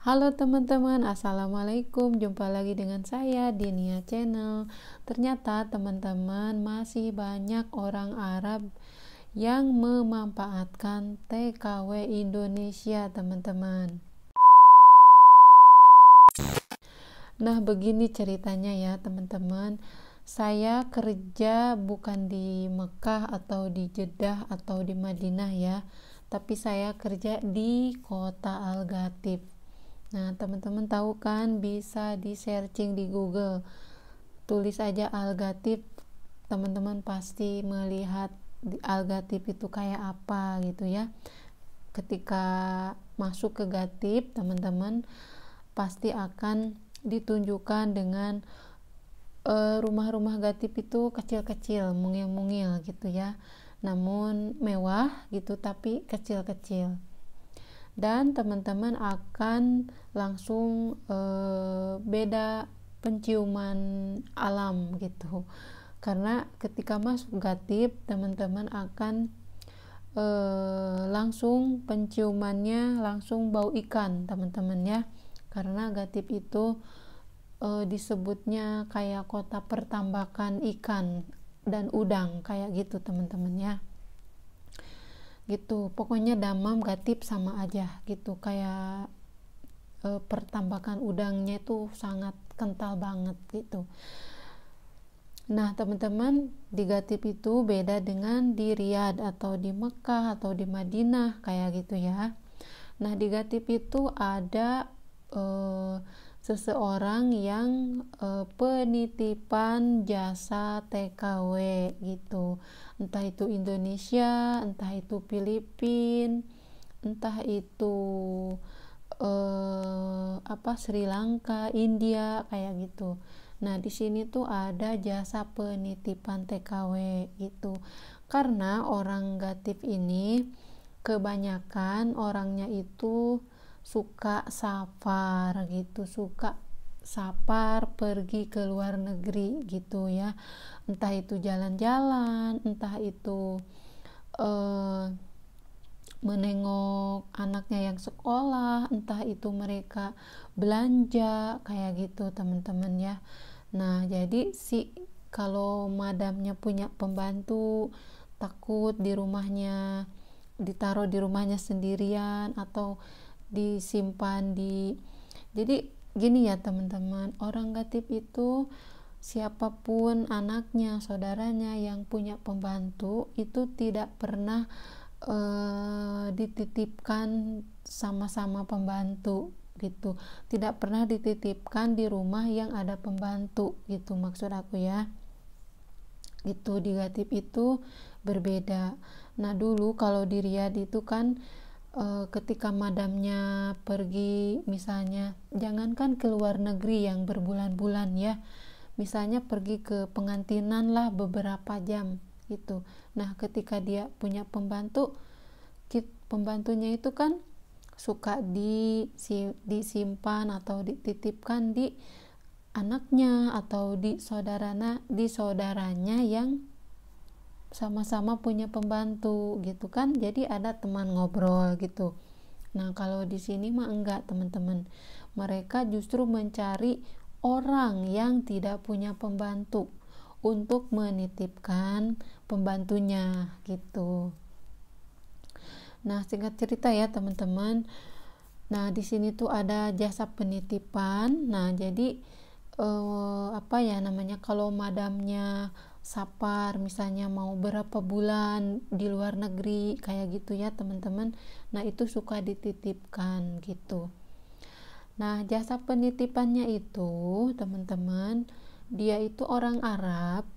Halo teman-teman, assalamualaikum. Jumpa lagi dengan saya di Nia Channel. Ternyata teman-teman masih banyak orang Arab yang memanfaatkan TKW Indonesia, teman-teman. Nah, begini ceritanya ya, teman-teman. Saya kerja bukan di Mekah atau di Jeddah atau di Madinah ya, tapi saya kerja di kota Al-Ghatib. Nah, teman-teman tahu kan, bisa di searching di Google. Tulis aja Al-Ghatib, teman-teman pasti melihat Al-Ghatib itu kayak apa gitu ya. Ketika masuk ke Ghatib, teman-teman pasti akan ditunjukkan dengan rumah-rumah Ghatib itu kecil-kecil, mungil-mungil gitu ya. Namun mewah gitu, tapi kecil-kecil. Dan teman-teman akan langsung beda penciuman alam gitu, karena ketika masuk Ghatib teman-teman akan langsung penciumannya langsung bau ikan, teman-teman ya, karena Ghatib itu disebutnya kayak kota pertambakan ikan dan udang kayak gitu, teman-teman ya. Gitu, pokoknya Damam Ghatib sama aja gitu, kayak pertambakan udangnya itu sangat kental banget gitu. Nah teman-teman, di Ghatib itu beda dengan di Riyadh atau di Mekah atau di Madinah kayak gitu ya. Nah di Ghatib itu ada seseorang yang penitipan jasa TKW gitu, entah itu Indonesia, entah itu Filipina, entah itu Sri Lanka, India kayak gitu. Nah di sini tuh ada jasa penitipan TKW gitu, karena orang Ghatib ini kebanyakan orangnya itu suka safar gitu, suka safar pergi ke luar negeri gitu ya, entah itu jalan-jalan, entah itu menengok anaknya yang sekolah, entah itu mereka belanja kayak gitu, teman-teman ya. Nah jadi kalau madamnya punya pembantu, takut di rumahnya ditaruh di rumahnya sendirian atau disimpan jadi gini ya teman-teman, orang Ghatib itu siapapun anaknya, saudaranya yang punya pembantu itu tidak pernah dititipkan sama-sama pembantu gitu, tidak pernah dititipkan di rumah yang ada pembantu gitu, maksud aku ya gitu. Di Ghatib itu berbeda. Nah dulu kalau di Riyadh itu kan ketika madamnya pergi, misalnya jangankan ke luar negeri yang berbulan-bulan ya, misalnya pergi ke pengantinan lah beberapa jam gitu. Nah ketika dia punya pembantu, pembantunya itu kan suka disimpan atau dititipkan di anaknya atau di saudaranya yang sama-sama punya pembantu gitu kan, jadi ada teman ngobrol gitu. Nah kalau di sini mah enggak, teman-teman, mereka justru mencari orang yang tidak punya pembantu untuk menitipkan pembantunya gitu. Nah singkat cerita ya teman-teman, nah di sini tuh ada jasa penitipan. Nah jadi kalau madamnya safar misalnya mau berapa bulan di luar negeri kayak gitu ya teman-teman, nah itu suka dititipkan gitu. Nah jasa penitipannya itu teman-teman, dia itu orang Arab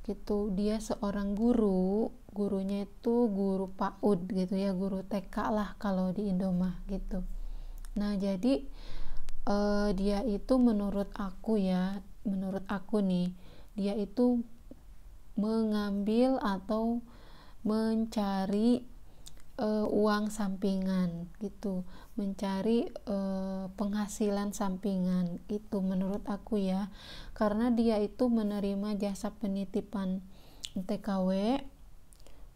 gitu, dia seorang gurunya itu guru PAUD gitu ya, guru TK lah kalau di Indomah gitu. Nah jadi dia itu menurut aku nih, dia itu mengambil atau mencari uang sampingan gitu, mencari penghasilan sampingan itu menurut aku ya, karena dia itu menerima jasa penitipan TKW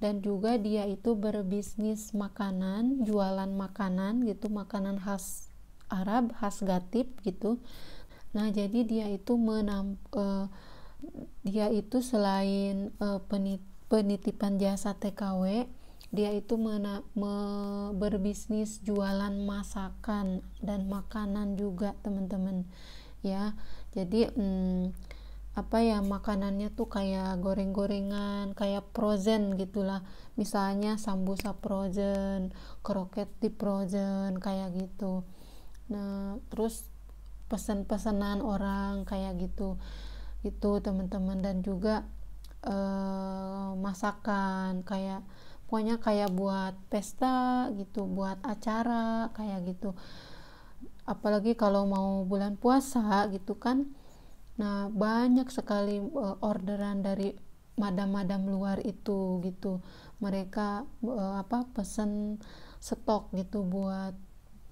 dan juga dia itu berbisnis makanan, jualan makanan gitu, makanan khas Arab, khas Gatip gitu. Nah, jadi dia itu selain penitipan jasa TKW, dia itu berbisnis jualan masakan dan makanan juga, teman-teman ya. Jadi makanannya tuh kayak goreng-gorengan, kayak frozen gitulah, misalnya sambusa frozen, kroket di frozen kayak gitu. Nah, terus pesan-pesanan orang kayak gitu itu, teman-teman. Dan juga masakan kayak pokoknya kayak buat pesta gitu, buat acara kayak gitu, apalagi kalau mau bulan puasa gitu kan. Nah, banyak sekali orderan dari madam-madam luar itu gitu. Mereka pesan stok gitu buat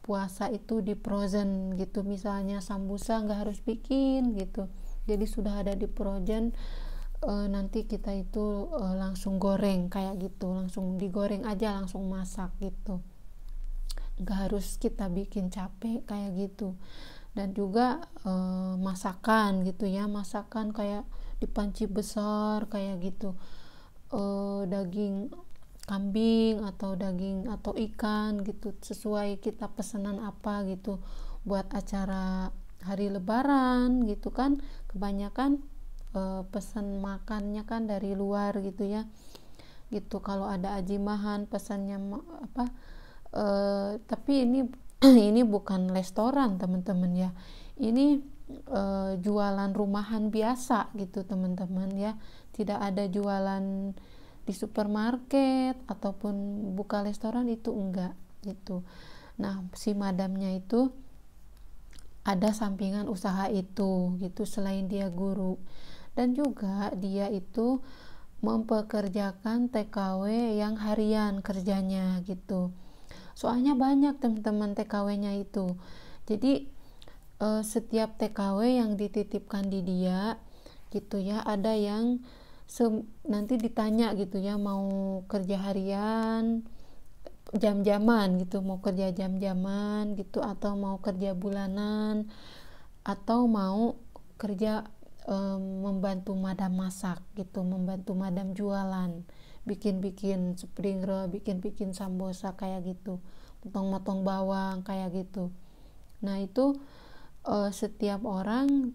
puasa itu di frozen gitu. Misalnya sambusa nggak harus bikin gitu, jadi sudah ada di frozen. Nanti kita itu langsung goreng kayak gitu, langsung digoreng aja, langsung masak gitu, nggak harus kita bikin capek kayak gitu. Dan juga masakan gitu ya, masakan kayak di panci besar kayak gitu, daging kambing atau daging atau ikan gitu, sesuai kita pesanan apa gitu, buat acara hari lebaran gitu kan. Kebanyakan pesan makannya kan dari luar gitu ya gitu. Kalau ada ajimahan pesannya tapi ini ini bukan restoran, teman-teman ya. Ini jualan rumahan biasa gitu, teman-teman ya. Tidak ada jualan di supermarket ataupun buka restoran, itu enggak gitu. Nah, si madamnya itu ada sampingan usaha itu gitu, selain dia guru. Dan juga dia itu mempekerjakan TKW yang harian kerjanya gitu. Soalnya banyak, teman-teman, TKW-nya itu. Jadi setiap TKW yang dititipkan di dia gitu ya, ada yang nanti ditanya gitu ya, mau kerja harian jam-jaman gitu, mau kerja jam-jaman gitu, atau mau kerja bulanan, atau mau kerja membantu madam masak gitu, membantu madam jualan, bikin-bikin spring roll, bikin-bikin sambosa kayak gitu, potong-potong bawang kayak gitu. Nah, itu setiap orang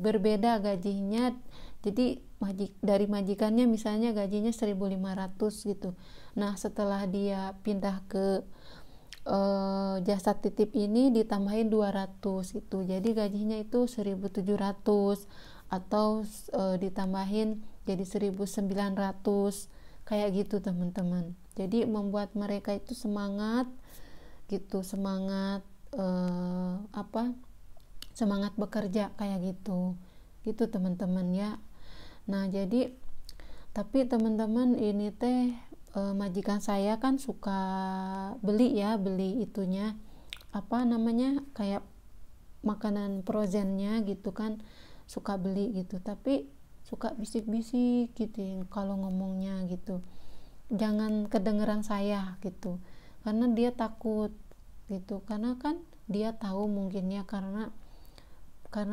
berbeda gajinya. Jadi dari majikannya misalnya gajinya 1.500 gitu. Nah, setelah dia pindah ke jasa titip ini ditambahin 200 gitu, jadi gajinya itu 1.700, atau ditambahin jadi 1.900 kayak gitu, teman-teman. Jadi membuat mereka itu semangat gitu, semangat semangat bekerja kayak gitu teman-teman ya. Nah, jadi tapi teman-teman, ini teh majikan saya kan suka beli itunya, kayak makanan frozennya gitu kan, suka beli gitu. Tapi suka bisik-bisik gitu kalau ngomongnya gitu, jangan kedengeran saya gitu, karena dia takut gitu, karena kan dia tahu mungkinnya, karena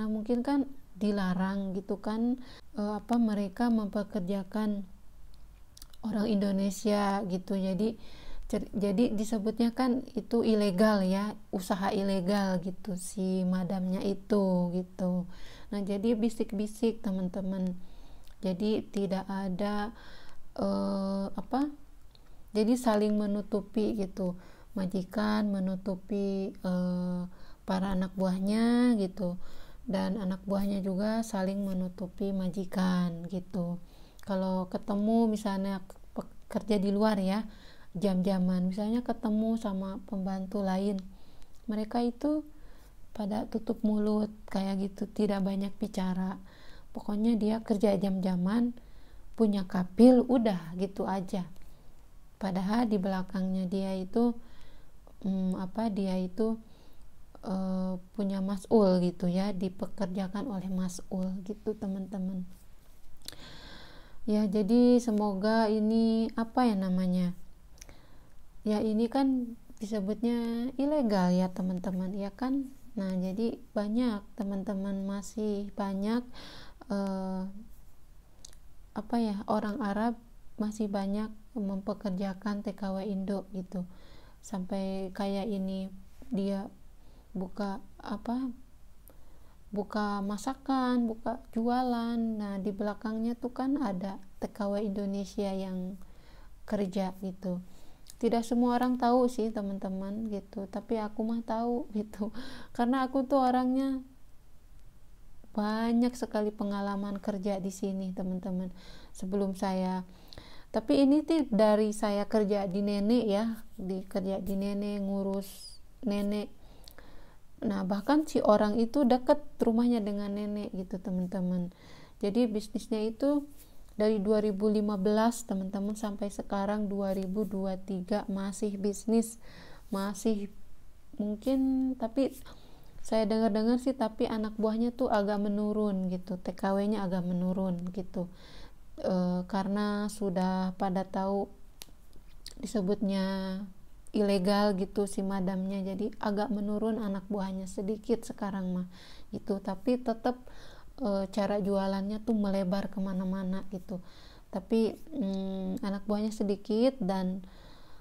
mungkin kan dilarang gitu kan, mereka mempekerjakan orang Indonesia gitu. Jadi disebutnya kan itu ilegal ya, usaha ilegal gitu si madamnya itu gitu. Nah, jadi bisik-bisik, teman-teman. Jadi tidak ada jadi saling menutupi gitu, majikan menutupi para anak buahnya gitu, dan anak buahnya juga saling menutupi majikan gitu. Kalau ketemu misalnya kerja di luar ya, jam-jaman misalnya ketemu sama pembantu lain, mereka itu pada tutup mulut kayak gitu, tidak banyak bicara. Pokoknya dia kerja jam-jaman, punya kapil, udah gitu aja. Padahal di belakangnya dia itu punya mas'ul gitu ya, dipekerjakan oleh mas'ul gitu, teman-teman ya. Jadi semoga ini ya, ini kan disebutnya ilegal ya teman-teman, ya kan. Nah jadi banyak teman-teman, masih banyak orang Arab masih banyak mempekerjakan TKW Indo gitu, sampai kayak ini dia buka buka masakan, buka jualan, nah di belakangnya tuh kan ada TKW Indonesia yang kerja gitu. Tidak semua orang tahu sih teman-teman gitu, tapi aku mah tahu gitu karena aku tuh orangnya banyak sekali pengalaman kerja di sini teman-teman. Tapi ini tuh dari saya kerja di nenek ya, kerja di nenek, ngurus nenek. Nah bahkan si orang itu deket rumahnya dengan nenek gitu teman-teman. Jadi bisnisnya itu dari 2015 teman-teman sampai sekarang 2023 masih bisnis, masih mungkin, tapi saya dengar-dengar sih tapi anak buahnya tuh agak menurun gitu, TKW-nya agak menurun gitu, karena sudah pada tahu disebutnya ilegal gitu si madamnya, jadi agak menurun anak buahnya sedikit sekarang mah gitu. Tapi tetap cara jualannya tuh melebar kemana-mana gitu, tapi anak buahnya sedikit dan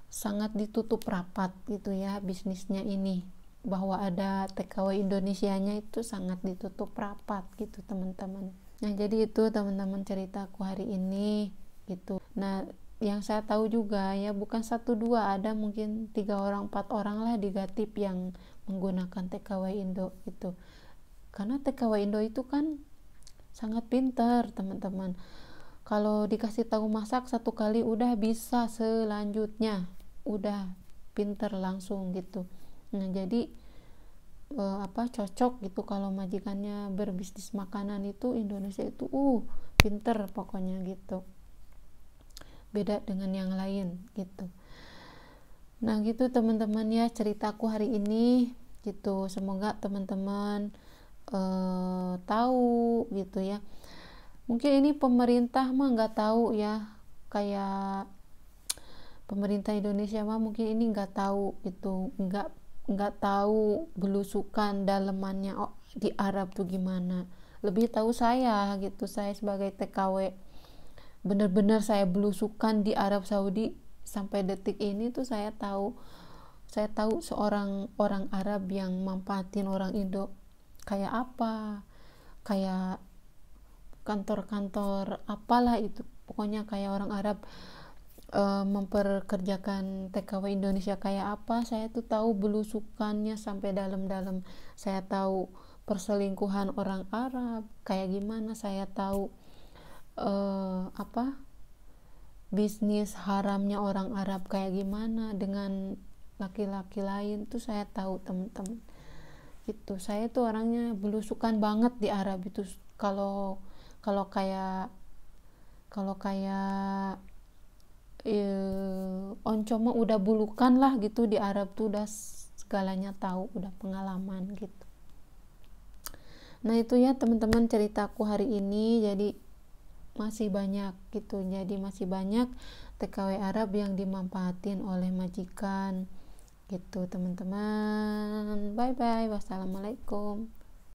sangat ditutup rapat gitu ya bisnisnya ini, bahwa ada TKW Indonesianya itu sangat ditutup rapat gitu teman-teman. Nah jadi itu teman-teman ceritaku hari ini gitu. Nah yang saya tahu juga ya bukan 1-2, ada mungkin 3 orang 4 orang lah di Gatip yang menggunakan TKW Indo gitu, karena TKW Indo itu kan sangat pintar teman-teman. Kalau dikasih tahu masak 1 kali udah bisa, selanjutnya udah pinter langsung gitu. Nah jadi cocok gitu kalau majikannya berbisnis makanan itu, Indonesia itu pinter pokoknya gitu, beda dengan yang lain gitu. Nah gitu teman-teman ya ceritaku hari ini gitu, semoga teman-teman tahu gitu ya. Mungkin ini pemerintah mah nggak tahu ya, kayak pemerintah Indonesia mah mungkin ini nggak tahu gitu, nggak tahu belusukan dalemannya di Arab tuh gimana. Lebih tahu saya gitu, saya sebagai TKW bener-bener saya belusukan di Arab Saudi sampai detik ini tuh saya tahu seorang orang Arab yang manfaatin orang Indo kayak apa, kayak kantor-kantor apalah itu, pokoknya kayak orang Arab memperkerjakan TKW Indonesia kayak apa, saya tuh tahu belusukannya sampai dalam-dalam. Saya tahu perselingkuhan orang Arab kayak gimana, saya tahu bisnis haramnya orang Arab kayak gimana dengan laki-laki lain tuh saya tahu teman-teman. Itu saya tuh orangnya belusukan banget di Arab itu. Kalau kayak onco mah udah bulukan lah gitu, di Arab tuh udah segalanya tahu, udah pengalaman gitu. Nah itu ya teman-teman ceritaku hari ini. Jadi masih banyak gitu, jadi masih banyak TKW Arab yang dimanfaatin oleh majikan gitu teman-teman. Bye bye, wassalamualaikum.